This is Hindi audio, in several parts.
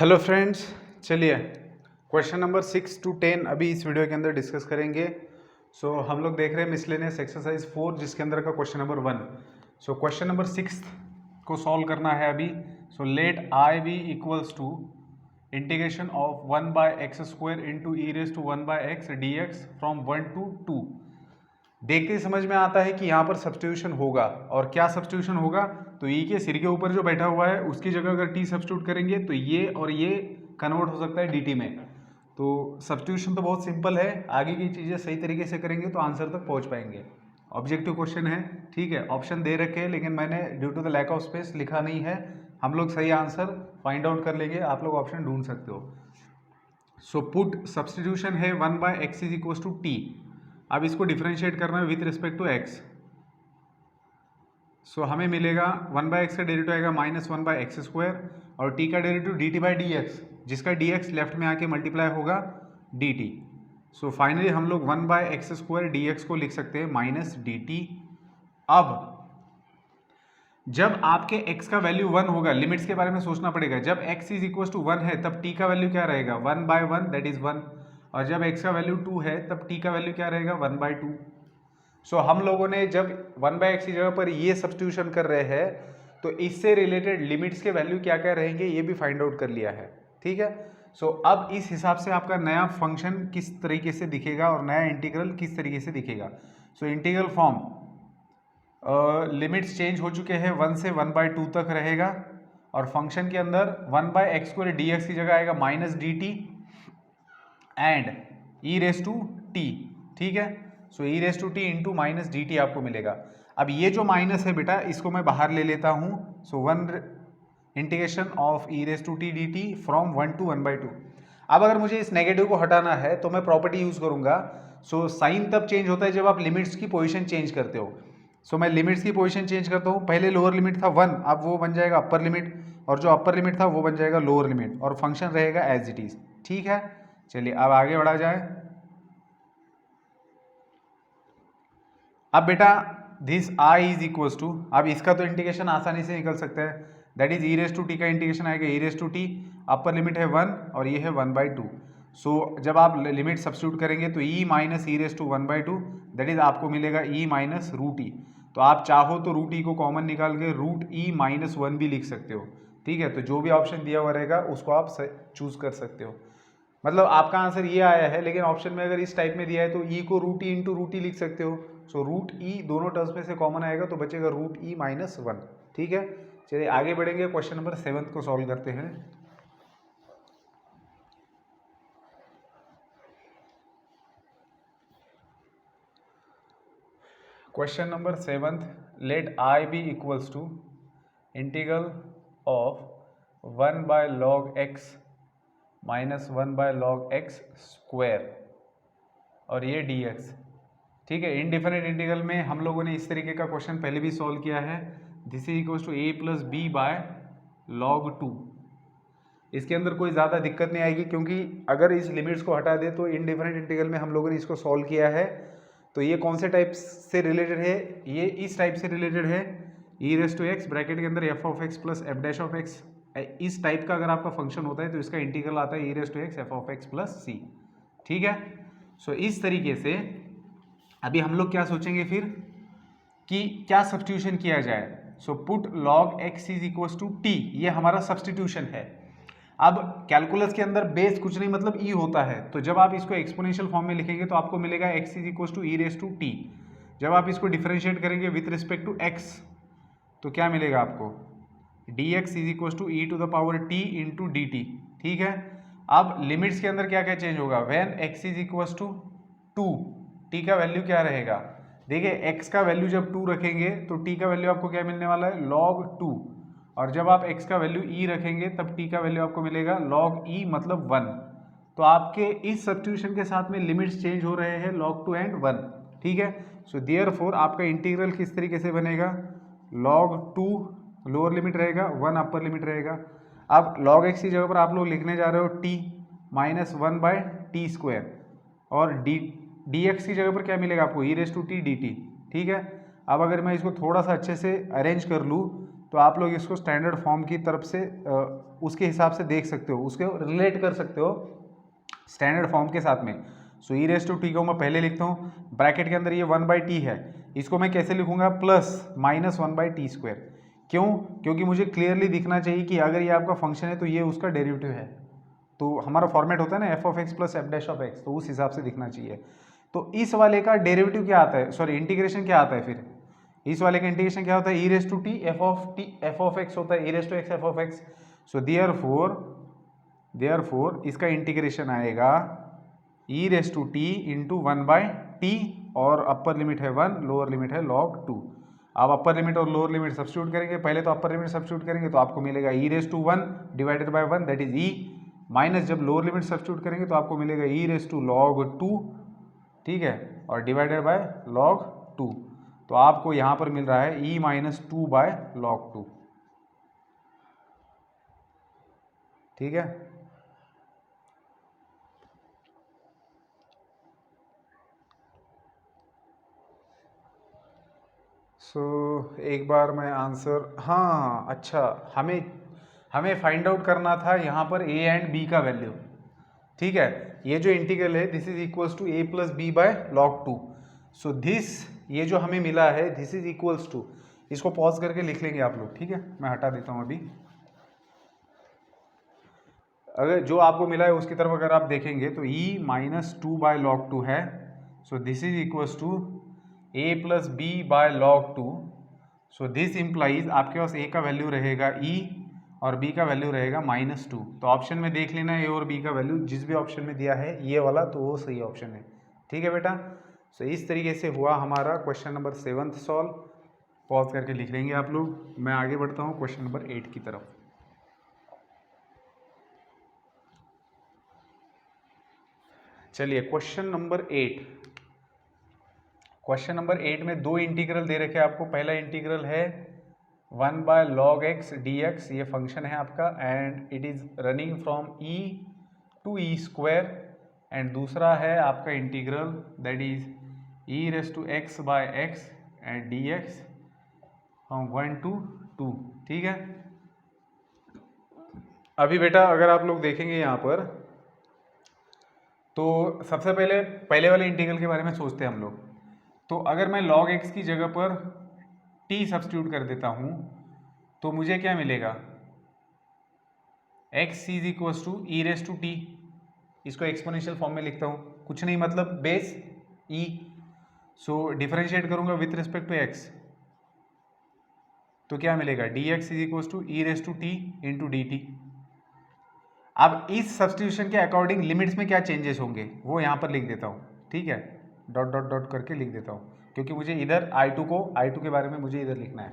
हेलो फ्रेंड्स, चलिए क्वेश्चन नंबर 6 to 10 अभी इस वीडियो के अंदर डिस्कस करेंगे। हम लोग देख रहे हैं मिसलेनियस एक्सरसाइज 4 जिसके अंदर का क्वेश्चन नंबर 1। क्वेश्चन नंबर 6 को सॉल्व करना है अभी। Let I be equals to integration of 1/x² into e raise to 1/x dx from 1 to 2। देखते ही समझ में आता है कि यहाँ पर सब्स्टिट्यूशन होगा, और क्या सब्स्टिट्यूशन होगा, तो ई के सिर के ऊपर जो बैठा हुआ है उसकी जगह अगर टी सब्स्टिट्यूट करेंगे तो ये और ये कन्वर्ट हो सकता है dt में। तो सब्स्टिट्यूशन तो बहुत सिंपल है, आगे की चीज़ें सही तरीके से करेंगे तो आंसर तक पहुँच पाएंगे। ऑब्जेक्टिव क्वेश्चन है, ठीक है, ऑप्शन दे रखे हैं लेकिन मैंने due to the lack of space लिखा नहीं है। हम लोग सही आंसर फाइंड आउट कर लेंगे, आप लोग ऑप्शन ढूंढ सकते हो। पुट सब्स्टिट्यूशन है 1/x is equal to T. अब इसको डिफरेंशिएट करना है विथ रिस्पेक्ट टू x। हमें मिलेगा 1/x का डेरिवेटिव आएगा -1/x² और t का डेरिवेटिव dt/dx, जिसका dx लेफ्ट में आके मल्टीप्लाई होगा dt। फाइनली हम लोग 1/x² dx को लिख सकते हैं -dt। अब जब आपके x का वैल्यू 1 होगा, लिमिट्स के बारे में सोचना पड़ेगा। जब x इज इक्वल टू 1 है तब t का वैल्यू क्या रहेगा, 1/1 दैट इज 1। और जब x का वैल्यू 2 है तब t का वैल्यू क्या रहेगा, 1/2। हम लोगों ने जब 1/x की जगह पर ये सब्स्टिट्यूशन कर रहे हैं तो इससे रिलेटेड लिमिट्स के वैल्यू क्या क्या रहेंगे ये भी फाइंड आउट कर लिया है, ठीक है। अब इस हिसाब से आपका नया फंक्शन किस तरीके से दिखेगा और नया इंटीग्रल किस तरीके से दिखेगा। इंटीग्रल फॉर्म लिमिट्स चेंज हो चुके हैं, 1 से 1/2 तक रहेगा, और फंक्शन के अंदर 1/x² dx की जगह आएगा -dt and e raise to t, ठीक है। E raise to t into -dt आपको मिलेगा। अब ये जो माइनस है बेटा इसको मैं बाहर ले लेता हूँ। 1 integration of e raise to t d t from 1 to 1/2। अब अगर मुझे इस नेगेटिव को हटाना है तो मैं प्रॉपर्टी यूज करूंगा। साइन तब चेंज होता है जब आप लिमिट्स की पोजीशन चेंज करते हो। मैं लिमिट्स की पोजीशन चेंज करता हूँ। पहले लोअर लिमिट था 1, अब वो बन जाएगा अपर लिमिट, और जो अपर लिमिट था वो बन जाएगा लोअर लिमिट, और फंक्शन रहेगा एज इट इज, ठीक है। चलिए अब आगे बढ़ा जाए। अब बेटा this I is equals to, अब इसका तो इंटीग्रेशन आसानी से निकल सकता है, that is e raise to t का इंटीग्रेशन आएगा e raise to t, upper limit है 1 और ये है 1/2। जब आप लिमिट सब्स्टिट्यूट करेंगे तो e minus e raise to 1/2 that is आपको मिलेगा ई माइनस रूट ई। तो आप चाहो तो रूट ई को कॉमन निकाल के रूट ई -1 भी लिख सकते हो, ठीक है। तो जो भी ऑप्शन दिया हुआ रहेगा उसको आप चूज कर सकते हो। मतलब आपका आंसर ये आया है, लेकिन ऑप्शन में अगर इस टाइप में दिया है तो ई को रूट ई इंटू रूट ई लिख सकते हो। रूट ई दोनों टर्म्स में से कॉमन आएगा तो बचेगा रूट ई -1, ठीक है। चलिए आगे बढ़ेंगे, क्वेश्चन नंबर 7 को सॉल्व करते हैं। Question number 7, let I be equals to integral of 1/log x माइनस 1/log x² और ये dx, ठीक है। इनडिफिनिट इंटीग्रल में हम लोगों ने इस तरीके का क्वेश्चन पहले भी सॉल्व किया है। This is equal to a + b/log 2। इसके अंदर कोई ज़्यादा दिक्कत नहीं आएगी, क्योंकि अगर इस लिमिट्स को हटा दे तो इनडिफिनिट इंटीग्रल में हम लोगों ने इसको सॉल्व किया है। तो ये कौन से टाइप से रिलेटेड है, ये इस टाइप से रिलेटेड है, e raise to x bracket के अंदर f(x) + f'(x)। इस टाइप का अगर आपका फंक्शन होता है तो इसका इंटीग्रल आता है e raise to x f(x) + c, ठीक है। इस तरीके से अभी हम लोग क्या सोचेंगे फिर कि क्या सब्स्टिट्यूशन किया जाए। Put log x is equal to t, ये हमारा सब्स्टिट्यूशन है। अब कैलकुलस के अंदर बेस कुछ नहीं मतलब e होता है, तो जब आप इसको एक्सपोनेंशियल फॉर्म में लिखेंगे तो आपको मिलेगा x is equal to e raise to t. जब आप इसको डिफरेंशिएट करेंगे विथ रिस्पेक्ट टू x तो क्या मिलेगा आपको, dx is equal to e to the power t into d t, ठीक है। अब लिमिट्स के अंदर क्या क्या चेंज होगा, when x is equal to 2, t का वैल्यू क्या रहेगा। देखिए x का वैल्यू जब 2 रखेंगे तो t का वैल्यू आपको क्या मिलने वाला है, log 2। और जब आप x का वैल्यू e रखेंगे तब t का वैल्यू आपको मिलेगा log e मतलब 1। तो आपके इस सब्स्टिट्यूशन के साथ में लिमिट्स चेंज हो रहे हैं log 2 एंड 1, ठीक है। देयरफॉर आपका इंटीग्रल किस तरीके से बनेगा, log 2 लोअर लिमिट रहेगा, 1 अपर लिमिट रहेगा। अब log x की जगह पर आप लोग लिखने जा रहे हो t -1/t², और dx की जगह पर क्या मिलेगा आपको, e raise to t dt, ठीक है। अब अगर मैं इसको थोड़ा सा अच्छे से अरेंज कर लूँ तो आप लोग इसको स्टैंडर्ड फॉर्म की तरफ से उसके हिसाब से देख सकते हो, उसके रिलेट कर सकते हो स्टैंडर्ड फॉर्म के साथ में। सो ई रेस टू टी को मैं पहले लिखता हूँ, ब्रैकेट के अंदर ये 1/t है, इसको मैं कैसे लिखूंगा, प्लस माइनस 1/t²। क्यों? क्योंकि मुझे क्लियरली दिखना चाहिए कि अगर ये आपका फंक्शन है तो ये उसका डेरिवेटिव है। तो हमारा फॉर्मेट होता है ना f(x) + f'(x), तो उस हिसाब से दिखना चाहिए। तो इस वाले का डेरिवेटिव क्या आता है, सॉरी इंटीग्रेशन क्या आता है, फिर इस वाले का इंटीग्रेशन क्या होता है, e raise to T f(x) होता है, e raise to x f(x). So therefore इसका इंटीग्रेशन आएगा e raise to t into 1/t, और अपर लिमिट है 1, लोअर लिमिट है log 2। आप अपर लिमिट और लोअर लिमिट सब्स्टिट्यूट करेंगे, पहले तो अपर लिमिट सब्स्टिट्यूट करेंगे तो आपको मिलेगा e raise to 1 divided by 1 that is e, minus जब लोअर लिमिट सब्स्टिट्यूट करेंगे तो आपको मिलेगा ई रेस टू log 2, ठीक है, और डिवाइडेड बाय log 2। तो आपको यहाँ पर मिल रहा है e - 2/log 2, ठीक है। एक बार मैं आंसर, हाँ अच्छा, हमें फाइंड आउट करना था यहाँ पर a एंड b का वैल्यू, ठीक है। ये जो इंटीग्रल है this is equals to a + b/log 2। So this, ये जो हमें मिला है दिस इज इक्वल्स टू, इसको पॉज करके लिख लेंगे आप लोग, ठीक है, मैं हटा देता हूँ अभी। अगर जो आपको मिला है उसकी तरफ अगर आप देखेंगे तो e - 2/log 2 है। So this is equals to a + b/log 2। So this implies आपके पास a का वैल्यू रहेगा e और b का वैल्यू रहेगा -2। तो ऑप्शन में देख लेना a और b का वैल्यू जिस भी ऑप्शन में दिया है ये वाला, तो वो सही ऑप्शन है, ठीक है बेटा। सो इस तरीके से हुआ हमारा क्वेश्चन नंबर 7 सॉल्व। पॉज करके लिख लेंगे आप लोग। मैं आगे बढ़ता हूँ क्वेश्चन नंबर 8 की तरफ। चलिए क्वेश्चन नंबर 8। क्वेश्चन नंबर 8 में दो इंटीग्रल दे रखे हैं आपको। पहला इंटीग्रल है 1/log x dx, ये फंक्शन है आपका, and it is running from e to e²। And दूसरा है आपका integral that is e⁻x/x and dx from 1 to 2, ठीक है। अभी बेटा अगर आप लोग देखेंगे यहाँ पर, तो सबसे पहले वाले इंटीग्रल के बारे में सोचते हैं हम लोग। तो अगर मैं log x की जगह पर t सब्स्टिट्यूट कर देता हूँ तो मुझे क्या मिलेगा, x is equals to e⁻t। इसको एक्सपोनेंशियल फॉर्म में लिखता हूँ, कुछ नहीं मतलब बेस e। सो डिफरेंशिएट करूँगा विथ रिस्पेक्ट टू x, तो क्या मिलेगा, dx is equals to e⁻t into dt। अब इस सब्स्टिट्यूशन के अकॉर्डिंग लिमिट्स में क्या चेंजेस होंगे वो यहाँ पर लिख देता हूँ, ठीक है, डॉट डॉट डॉट करके लिख देता हूँ, क्योंकि मुझे इधर I2 के बारे में मुझे इधर लिखना है।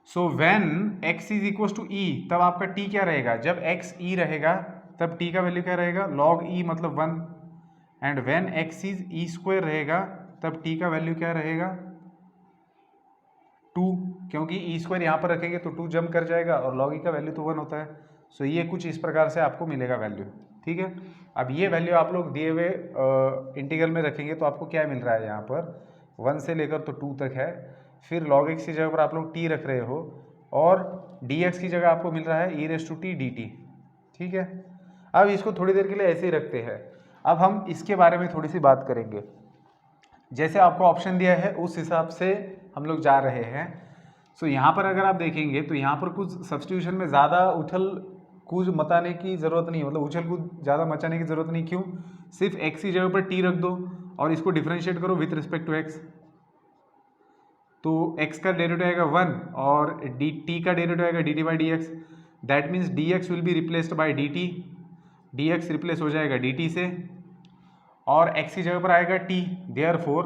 So when x is equals to e, तब आपका t क्या रहेगा, जब x e रहेगा तब t का वैल्यू क्या रहेगा, log e मतलब 1। And when x is e² रहेगा तब t का वैल्यू क्या रहेगा, 2, क्योंकि e² यहाँ पर रखेंगे तो 2 जंप कर जाएगा और log e का वैल्यू तो 1 होता है। सो ये कुछ इस प्रकार से आपको मिलेगा वैल्यू, ठीक है। अब ये वैल्यू आप लोग दिए हुए इंटीग्रल में रखेंगे तो आपको क्या मिल रहा है, यहाँ पर 1 से लेकर तो 2 तक है। फिर log x की जगह पर आप लोग t रख रहे हो और dx की जगह आपको मिल रहा है e⁻t dt, ठीक है। अब इसको थोड़ी देर के लिए ऐसे ही रखते हैं। अब हम इसके बारे में थोड़ी सी बात करेंगे। जैसे आपको ऑप्शन दिया है उस हिसाब से हम लोग जा रहे हैं। सो यहाँ पर अगर आप देखेंगे तो यहाँ पर कुछ सब्स्टिट्यूशन में ज़्यादा उछल कूद मचाने की ज़रूरत नहीं, मतलब उछल कूद ज़्यादा मचाने की ज़रूरत नहीं। क्यों, सिर्फ x की जगह पर t रख दो और इसको डिफरेंशिएट करो विथ रिस्पेक्ट टू x। तो x का डेरिवेटिव आएगा 1 और t का डेरिवेटिव आएगा dt/dx। That means dx will be replaced by dt, dx replace हो जाएगा dt से और x की जगह पर आएगा t। Therefore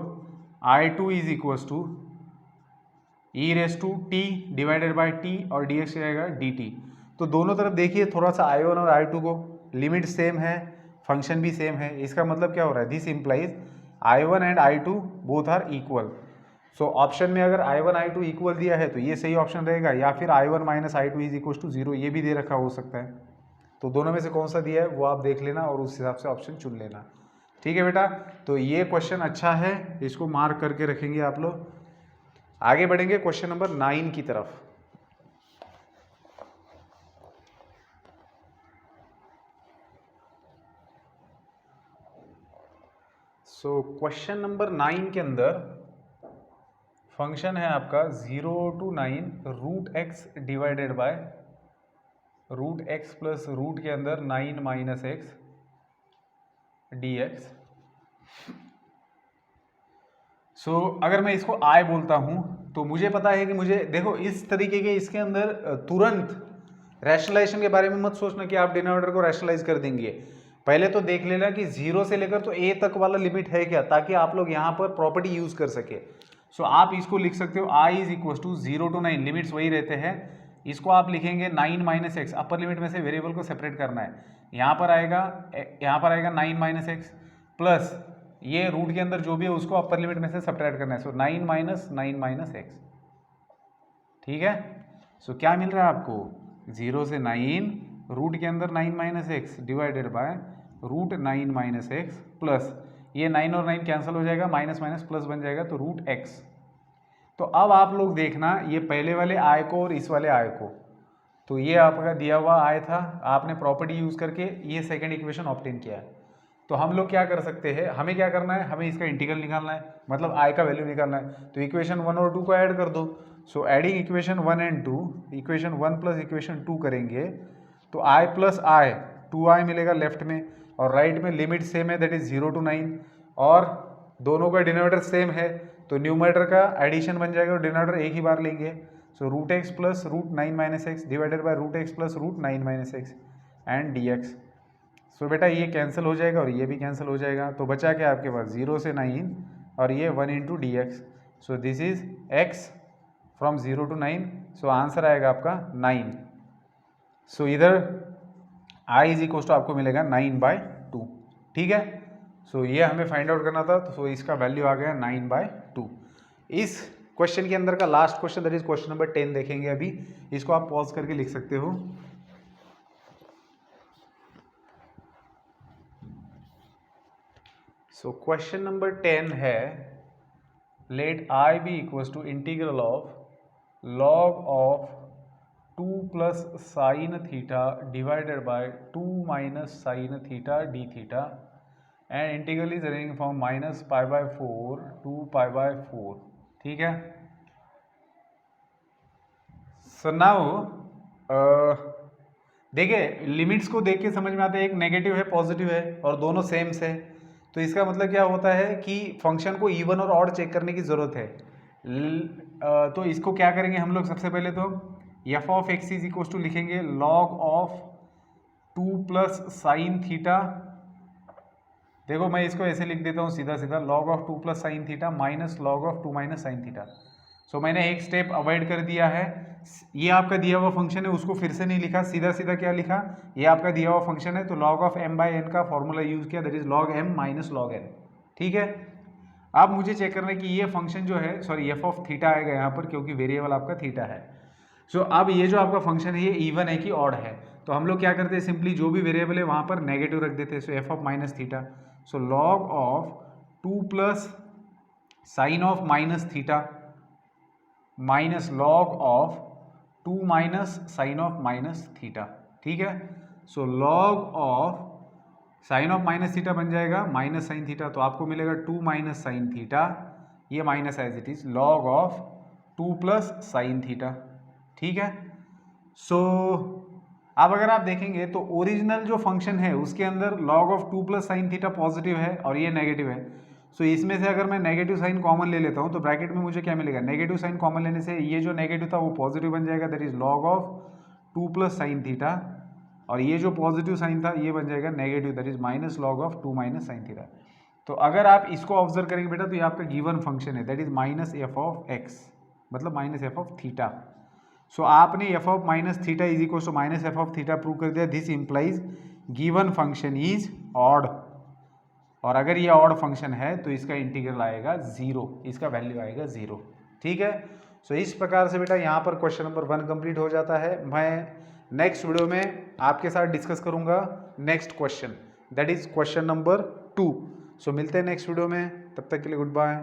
I2 is equals to e⁻t divided by t और dx जाएगा dt। तो दोनों तरफ देखिए थोड़ा सा I1 और I2 को, लिमिट सेम है, फंक्शन भी सेम है। इसका मतलब क्या हो रहा है, this implies I1 and I2 both are equal. So option में अगर I1 I2 इक्वल दिया है तो ये सही ऑप्शन रहेगा, या फिर I1 - I2 is equal to 0 ये भी दे रखा हो सकता है। तो दोनों में से कौन सा दिया है वो आप देख लेना और उस हिसाब से ऑप्शन चुन लेना, ठीक है बेटा। तो ये क्वेश्चन अच्छा है, इसको मार्क करके रखेंगे आप लोग। आगे बढ़ेंगे क्वेश्चन नंबर 9 की तरफ। सो क्वेश्चन नंबर 9 के अंदर फंक्शन है आपका 0 to 9 root x divided by root x plus root के अंदर 9 minus x d x. So अगर मैं इसको आई बोलता हूं तो मुझे पता है कि मुझे देखो इस तरीके के इसके अंदर तुरंत रैशनलाइजेशन के बारे में मत सोचना कि आप डिनोमिनेटर को रैशनलाइज कर देंगे। पहले तो देख लेना कि 0 से लेकर तो a तक वाला लिमिट है क्या, ताकि आप लोग यहां पर प्रॉपर्टी यूज कर सके। सो आप इसको लिख सकते हो i is equal to 0 to 9, limits वही रहते हैं। इसको आप लिखेंगे 9 माइनस एक्स, अपर लिमिट में से वेरिएबल को सेपरेट करना है। यहाँ पर आएगा 9 माइनस एक्स प्लस ये रूट के अंदर जो भी है उसको अपर लिमिट में से सब्ट्रैक्ट करना है। सो 9 माइनस एक्स, ठीक है। सो क्या मिल रहा है आपको, 0 से 9 रूट के अंदर 9 minus x divided by root 9 minus x plus ये 9 और 9 कैंसिल हो जाएगा, माइनस माइनस प्लस बन जाएगा तो रूट एक्स। तो अब आप लोग देखना ये पहले वाले आय को और इस वाले आय को, तो ये आपका दिया हुआ आय था, आपने प्रॉपर्टी यूज करके ये सेकंड इक्वेशन ऑब्टेन किया है। तो हम लोग क्या कर सकते हैं, हमें क्या करना है, हमें इसका इंटीग्रल निकालना है, मतलब आय का वैल्यू निकालना है। तो इक्वेशन 1 और 2 को ऐड कर दो। So adding equation 1 and 2, equation 1 plus equation 2 करेंगे तो आई प्लस आई 2i मिलेगा लेफ्ट में, और राइट में लिमिट सेम है, दैट इज 0 to 9, और दोनों का डिनोमिनेटर सेम है तो न्यूमरेटर का एडिशन बन जाएगा और डिनोमिनेटर एक ही बार लेंगे। So root x plus root 9 minus x divided by root x plus root 9 minus x and d x. So बेटा ये कैंसिल हो जाएगा और ये भी कैंसिल हो जाएगा, तो बचा क्या आपके पास 0 से 9 और ये 1 into D x. So this is x from 0 to 9, so answer आएगा आपका 9। सो इधर i इज इक्वल टू आपको मिलेगा 9/2, ठीक है। सो ये हमें फाइंड आउट करना था, तो इसका वैल्यू आ गया 9/2। इस क्वेश्चन के अंदर का last question that is question number 10 देखेंगे अभी, इसको आप पॉज करके लिख सकते हो। सो क्वेश्चन नंबर 10 है let i be equal to integral of log of 2 plus sine theta divided by 2 minus sine theta d theta and integral is running from -π/4 to π/4, ठीक है। सो नाउ देखिए लिमिट्स को देख के समझ में आता है, एक नेगेटिव है पॉजिटिव है और दोनों सेम से, तो इसका मतलब क्या होता है कि फंक्शन को इवन और ऑड चेक करने की ज़रूरत है। तो इसको क्या करेंगे हम लोग, सबसे पहले तो f of x is equal to लिखेंगे log of 2 plus sine theta. देखो मैं इसको ऐसे लिख देता हूँ सीधा सीधा, log of 2 plus sine theta minus log of 2 minus sine theta. So मैंने एक स्टेप अवॉइड कर दिया है, ये आपका दिया हुआ फंक्शन है उसको फिर से नहीं लिखा, सीधा सीधा क्या लिखा, ये आपका दिया हुआ फंक्शन है तो लॉग ऑफ m/n का फॉर्मूला यूज किया, that is log m minus log n, ठीक है। अब मुझे चेक करना है कि ये फंक्शन जो है, सॉरी एफ ऑफ थीटा आएगा यहाँ पर क्योंकि वेरिएबल आपका थीटा है। सो अब ये जो आपका फंक्शन है ये इवन है कि ऑड है, तो हम लोग क्या करते हैं, सिंपली जो भी वेरिएबल है वहाँ पर नेगेटिव रख देते हैं। So f of minus theta, so log of 2 plus sine of minus theta minus log of 2 minus sine of minus theta, ठीक है। So log of sine of minus theta बन जाएगा माइनस साइन थीटा, तो आपको मिलेगा 2 माइनस साइन थीटा, ये minus as it is log of 2 plus sine theta, ठीक है। सो अब अगर आप देखेंगे तो ओरिजिनल जो फंक्शन है उसके अंदर log of 2 plus sine theta positive है और ये नेगेटिव है। सो इसमें से अगर मैं नेगेटिव साइन कॉमन ले लेता हूँ तो ब्रैकेट में मुझे क्या मिलेगा, नेगेटिव साइन कॉमन लेने से ये जो नेगेटिव था वो पॉजिटिव बन जाएगा, that is log of 2 plus sine theta, और ये जो पॉजिटिव साइन था ये बन जाएगा negative, that is minus log of 2 minus sine theta. तो अगर आप इसको ऑब्जर्व करेंगे बेटा तो ये आपका गिवन फंक्शन है, that is minus f of x, मतलब minus f of theta. So आपने f of minus theta is equal to minus f of theta prove कर दिया, this implies given function is odd, और अगर ये ऑड फंक्शन है तो इसका इंटीग्रल आएगा 0, इसका वैल्यू आएगा 0, ठीक है। सो इस प्रकार से बेटा यहाँ पर क्वेश्चन नंबर 1 कंप्लीट हो जाता है। मैं नेक्स्ट वीडियो में आपके साथ डिस्कस करूँगा next question, that is question number 2। सो मिलते हैं नेक्स्ट वीडियो में, तब तक के लिए गुड बाय।